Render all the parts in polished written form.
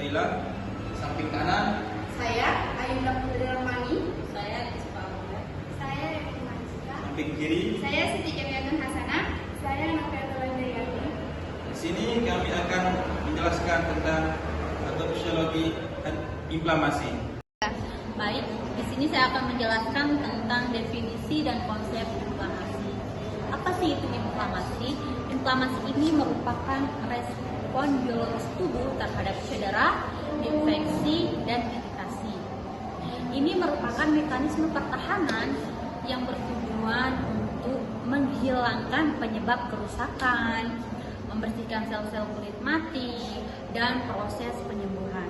Nabila. Samping kanan Saya Ayunda Putri Rahmani. Saya Rizka. Saya Revi Mansika. samping kiri. Saya Siti Kemiatun Hasanah. Saya Nafriatul Anjayati. Di sini kami akan menjelaskan tentang fisiologi inflamasi. Baik, di sini saya akan menjelaskan tentang definisi dan konsep inflamasi. Apa sih itu inflamasi? Inflamasi ini merupakan respon biologis tubuh terhadap cedera, infeksi, dan iritasi. Ini merupakan mekanisme pertahanan yang bertujuan untuk menghilangkan penyebab kerusakan, membersihkan sel-sel kulit mati, dan proses penyembuhan.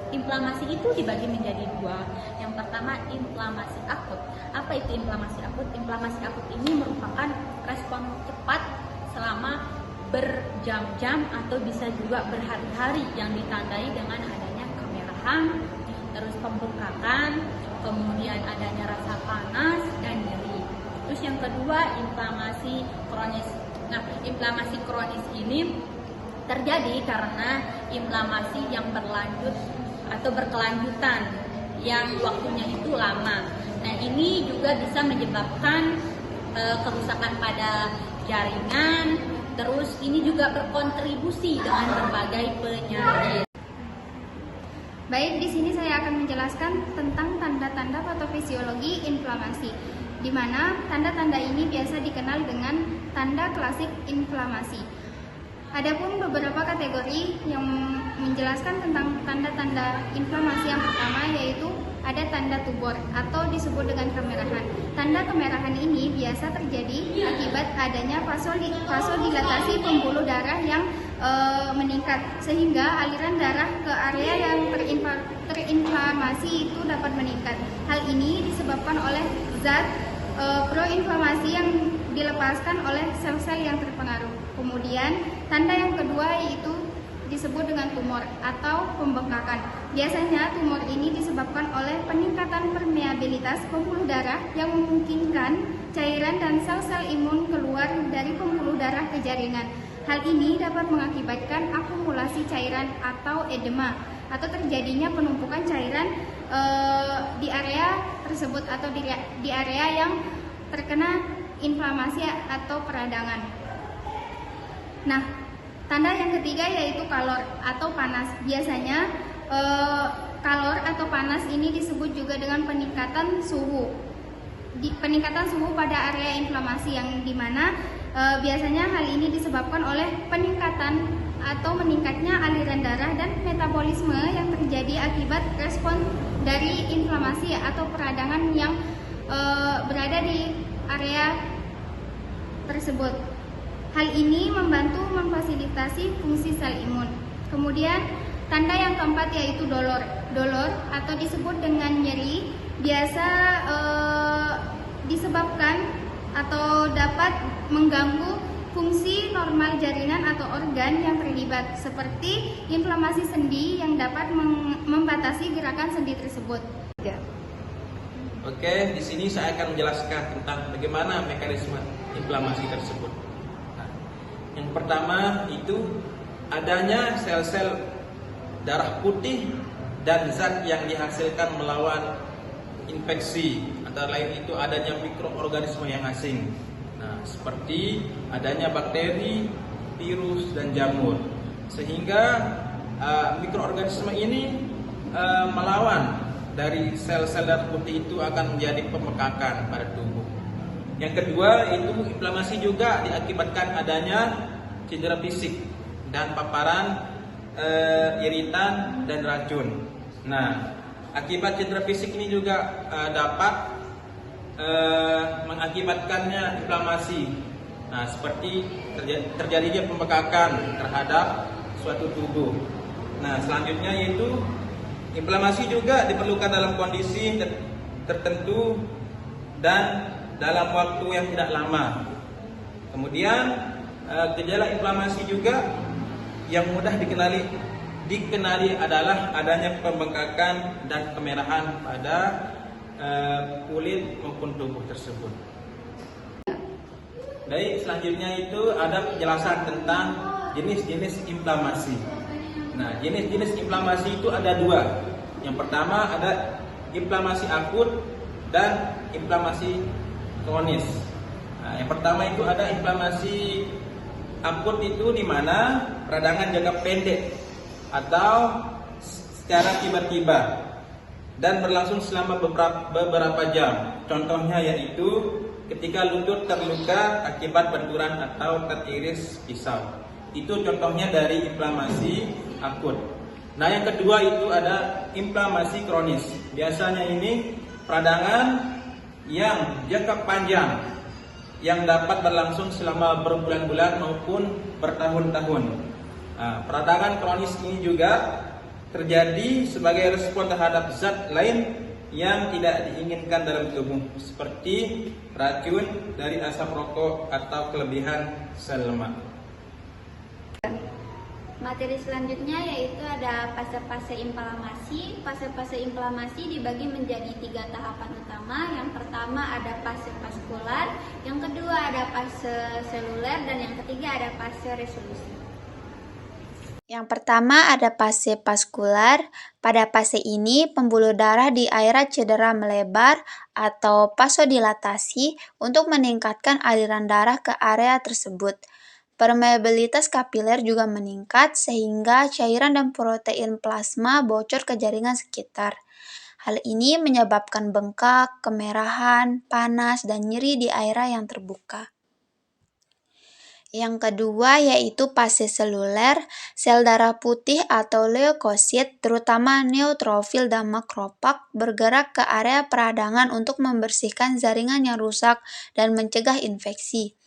Inflamasi itu dibagi menjadi dua. Yang pertama, inflamasi akut. Apa itu inflamasi akut? Inflamasi akut ini merupakan respon cepat selama berjam-jam atau bisa juga berhari-hari yang ditandai dengan adanya kemerahan, terus pembengkakan, kemudian adanya rasa panas dan nyeri. Terus yang kedua, inflamasi kronis. Nah, inflamasi kronis ini terjadi karena inflamasi yang berlanjut atau berkelanjutan yang waktunya itu lama. Nah, ini juga bisa menyebabkan kerusakan pada jaringan. Terus ini juga berkontribusi dengan berbagai penyakit. Baik, di sini saya akan menjelaskan tentang tanda-tanda patofisiologi inflamasi, di mana tanda-tanda ini biasa dikenal dengan tanda klasik inflamasi. Adapun beberapa kategori yang menjelaskan tentang tanda-tanda inflamasi, yang pertama yaitu ada tanda tumor atau disebut dengan kemerahan. Tanda kemerahan ini biasa terjadi akibat adanya vasodilatasi pembuluh darah yang meningkat, sehingga aliran darah ke area yang terinflamasi itu dapat meningkat. Hal ini disebabkan oleh zat proinflamasi yang dilepaskan oleh sel-sel yang terpengaruh. Kemudian tanda yang kedua yaitu disebut dengan tumor atau pembengkakan. Biasanya tumor ini disebabkan oleh peningkatan permeabilitas pembuluh darah yang memungkinkan cairan dan sel-sel imun keluar dari pembuluh darah ke jaringan. Hal ini dapat mengakibatkan akumulasi cairan atau edema atau terjadinya penumpukan cairan di area tersebut atau di area yang terkena inflamasi atau peradangan. Nah, tanda yang ketiga yaitu kalor atau panas. Biasanya kalor atau panas ini disebut juga dengan peningkatan suhu. Peningkatan suhu pada area inflamasi yang dimana biasanya hal ini disebabkan oleh peningkatan atau meningkatnya aliran darah dan metabolisme yang terjadi akibat respon dari inflamasi atau peradangan yang berada di area tersebut. Hal ini membantu memfasilitasi fungsi sel imun. Kemudian tanda yang keempat yaitu dolor. Dolor atau disebut dengan nyeri biasa disebabkan atau dapat mengganggu fungsi normal jaringan atau organ yang terlibat, seperti inflamasi sendi yang dapat membatasi gerakan sendi tersebut. Oke, di sini saya akan menjelaskan tentang bagaimana mekanisme inflamasi tersebut. Yang pertama itu adanya sel-sel darah putih dan zat yang dihasilkan melawan infeksi. Antara lain itu adanya mikroorganisme yang asing. Nah, seperti adanya bakteri, virus, dan jamur. Sehingga mikroorganisme ini melawan dari sel-sel darah putih itu akan menjadi pembengkakan pada tubuh. Yang kedua itu inflamasi juga diakibatkan adanya cedera fisik dan paparan iritan dan racun. Nah, akibat cedera fisik ini juga dapat mengakibatkannya inflamasi. Nah, seperti terjadinya pembengkakan terhadap suatu tubuh. Nah, selanjutnya yaitu inflamasi juga diperlukan dalam kondisi tertentu dan dalam waktu yang tidak lama. Kemudian gejala inflamasi juga yang mudah dikenali adalah adanya pembengkakan dan kemerahan pada kulit maupun tubuh tersebut. Baik, selanjutnya itu ada penjelasan tentang jenis-jenis inflamasi. Nah, jenis-jenis inflamasi itu ada dua. Yang pertama ada inflamasi akut dan inflamasi kronis. Nah, yang pertama itu ada inflamasi akut, itu di mana peradangan jangka pendek atau secara tiba-tiba dan berlangsung selama beberapa jam. Contohnya yaitu ketika lutut terluka akibat benturan atau teriris pisau. Itu contohnya dari inflamasi akut. Nah, yang kedua itu ada inflamasi kronis. Biasanya ini peradangan yang jangka panjang yang dapat berlangsung selama berbulan-bulan maupun bertahun-tahun. Nah, peradangan kronis ini juga terjadi sebagai respon terhadap zat lain yang tidak diinginkan dalam tubuh, seperti racun dari asap rokok atau kelebihan sel lemak. Materi selanjutnya yaitu ada fase-fase inflamasi. Fase-fase inflamasi dibagi menjadi 3 tahapan utama. Yang pertama ada fase vaskular, yang kedua ada fase seluler, dan yang ketiga ada fase resolusi. Yang pertama ada fase vaskular. Pada fase ini pembuluh darah di area cedera melebar atau vasodilatasi untuk meningkatkan aliran darah ke area tersebut. Permeabilitas kapiler juga meningkat sehingga cairan dan protein plasma bocor ke jaringan sekitar. Hal ini menyebabkan bengkak, kemerahan, panas, dan nyeri di area yang terbuka. Yang kedua yaitu fase seluler. Sel darah putih atau leukosit, terutama neutrofil dan makrofag, bergerak ke area peradangan untuk membersihkan jaringan yang rusak dan mencegah infeksi.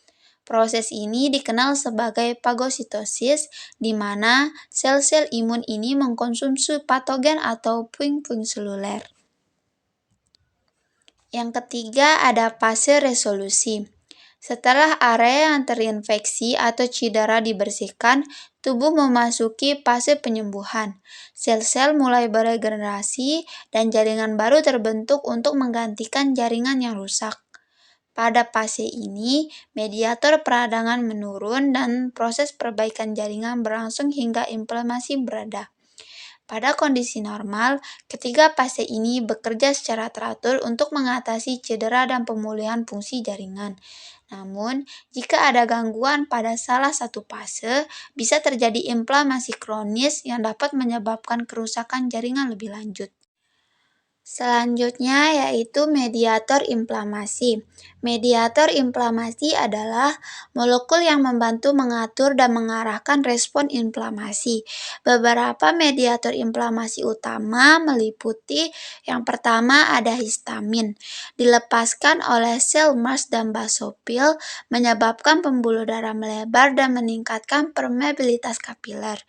Proses ini dikenal sebagai fagositosis, di mana sel-sel imun ini mengkonsumsi patogen atau puing-puing seluler. Yang ketiga ada fase resolusi. Setelah area yang terinfeksi atau cedera dibersihkan, tubuh memasuki fase penyembuhan. Sel-sel mulai beregenerasi dan jaringan baru terbentuk untuk menggantikan jaringan yang rusak. Pada fase ini, mediator peradangan menurun dan proses perbaikan jaringan berlangsung hingga inflamasi bereda. Pada kondisi normal, ketiga fase ini bekerja secara teratur untuk mengatasi cedera dan pemulihan fungsi jaringan. Namun, jika ada gangguan pada salah satu fase, bisa terjadi inflamasi kronis yang dapat menyebabkan kerusakan jaringan lebih lanjut. Selanjutnya yaitu mediator inflamasi. Mediator inflamasi adalah molekul yang membantu mengatur dan mengarahkan respon inflamasi. Beberapa mediator inflamasi utama meliputi yang pertama ada histamin. Dilepaskan oleh sel Mars dan basofil, menyebabkan pembuluh darah melebar dan meningkatkan permeabilitas kapiler,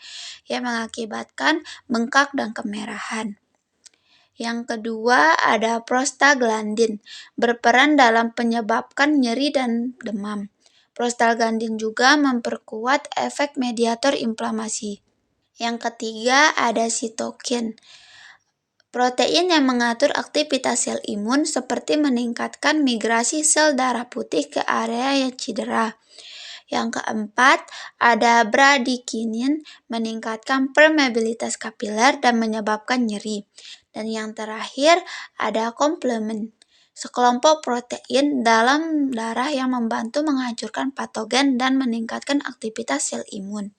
yang mengakibatkan bengkak dan kemerahan. Yang kedua ada prostaglandin, berperan dalam penyebabkan nyeri dan demam. Prostaglandin juga memperkuat efek mediator inflamasi. Yang ketiga ada sitokin, protein yang mengatur aktivitas sel imun seperti meningkatkan migrasi sel darah putih ke area yang cedera. Yang keempat, ada bradikinin, meningkatkan permeabilitas kapiler dan menyebabkan nyeri. Dan yang terakhir, ada komplement, sekelompok protein dalam darah yang membantu menghancurkan patogen dan meningkatkan aktivitas sel imun.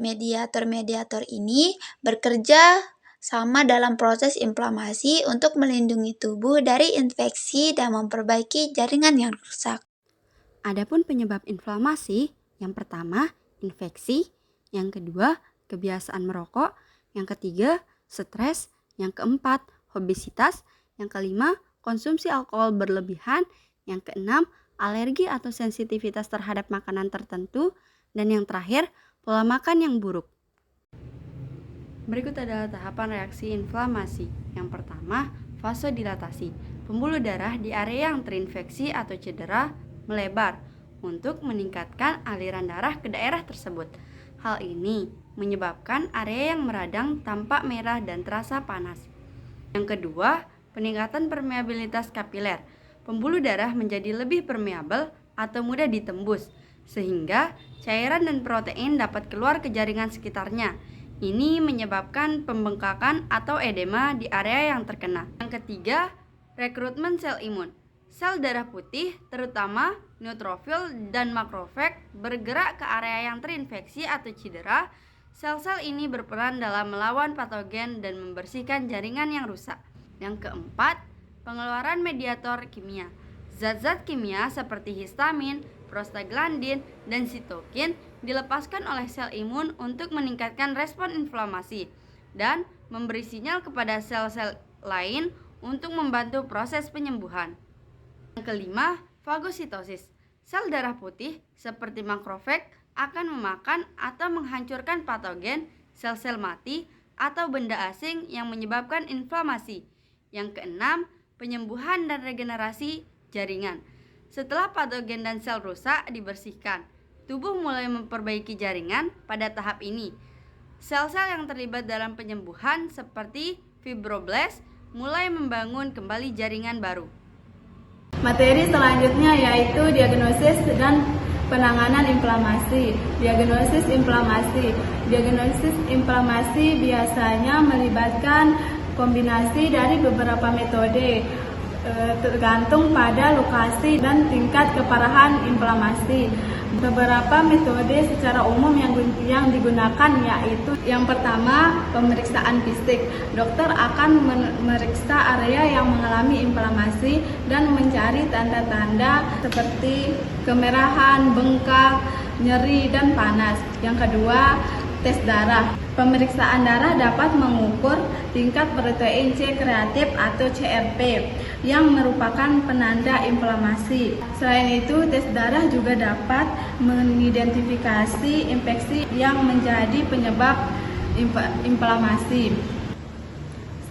Mediator-mediator ini bekerja sama dalam proses inflamasi untuk melindungi tubuh dari infeksi dan memperbaiki jaringan yang rusak. Adapun penyebab inflamasi, yang pertama infeksi, yang kedua kebiasaan merokok, yang ketiga stres, yang keempat obesitas, yang kelima konsumsi alkohol berlebihan, yang keenam alergi atau sensitivitas terhadap makanan tertentu, dan yang terakhir pola makan yang buruk. Berikut adalah tahapan reaksi inflamasi. Yang pertama, vasodilatasi. Pembuluh darah di area yang terinfeksi atau cedera melebar untuk meningkatkan aliran darah ke daerah tersebut. Hal ini menyebabkan area yang meradang tampak merah dan terasa panas. Yang kedua, peningkatan permeabilitas kapiler. Pembuluh darah menjadi lebih permeabel atau mudah ditembus, sehingga cairan dan protein dapat keluar ke jaringan sekitarnya. Ini menyebabkan pembengkakan atau edema di area yang terkena. Yang ketiga, rekrutmen sel imun. Sel darah putih, terutama neutrofil dan makrofag, bergerak ke area yang terinfeksi atau cedera. Sel-sel ini berperan dalam melawan patogen dan membersihkan jaringan yang rusak. Yang keempat, pengeluaran mediator kimia. Zat-zat kimia seperti histamin, prostaglandin, dan sitokin dilepaskan oleh sel imun untuk meningkatkan respon inflamasi dan memberi sinyal kepada sel-sel lain untuk membantu proses penyembuhan. Yang kelima, fagositosis. Sel darah putih seperti makrofag akan memakan atau menghancurkan patogen, sel-sel mati, atau benda asing yang menyebabkan inflamasi. Yang keenam, penyembuhan dan regenerasi jaringan. Setelah patogen dan sel rusak dibersihkan, tubuh mulai memperbaiki jaringan pada tahap ini. Sel-sel yang terlibat dalam penyembuhan seperti fibroblast mulai membangun kembali jaringan baru. Materi selanjutnya yaitu diagnosis dan penanganan inflamasi. Diagnosis inflamasi. Diagnosis inflamasi biasanya melibatkan kombinasi dari beberapa metode, tergantung pada lokasi dan tingkat keparahan inflamasi. Beberapa metode secara umum yang digunakan yaitu yang pertama, pemeriksaan fisik. Dokter akan memeriksa area yang mengalami inflamasi dan mencari tanda-tanda seperti kemerahan, bengkak, nyeri, dan panas. Yang kedua, tes darah. Pemeriksaan darah dapat mengukur tingkat protein C kreatif atau CRP yang merupakan penanda inflamasi. Selain itu, tes darah juga dapat mengidentifikasi infeksi yang menjadi penyebab inflamasi.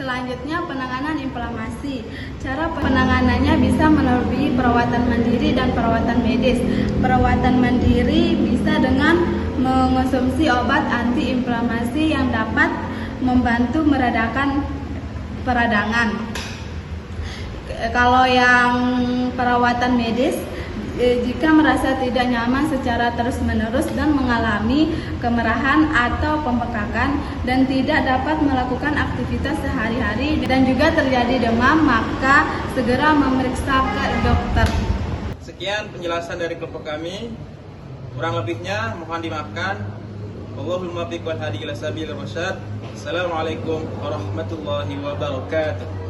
Selanjutnya, penanganan inflamasi. Cara penanganannya bisa melalui perawatan mandiri dan perawatan medis. Perawatan mandiri bisa dengan mengonsumsi obat antiinflamasi yang dapat membantu meredakan peradangan. Kalau yang perawatan medis, jika merasa tidak nyaman secara terus-menerus dan mengalami kemerahan atau pembengkakan dan tidak dapat melakukan aktivitas sehari-hari dan juga terjadi demam, maka segera memeriksa ke dokter. Sekian penjelasan dari kelompok kami. Kurang lebihnya mohon dimaafkan. Wallahul muwaffiq wal hadi ila sabilir rasyad. Assalamualaikum warahmatullahi wabarakatuh.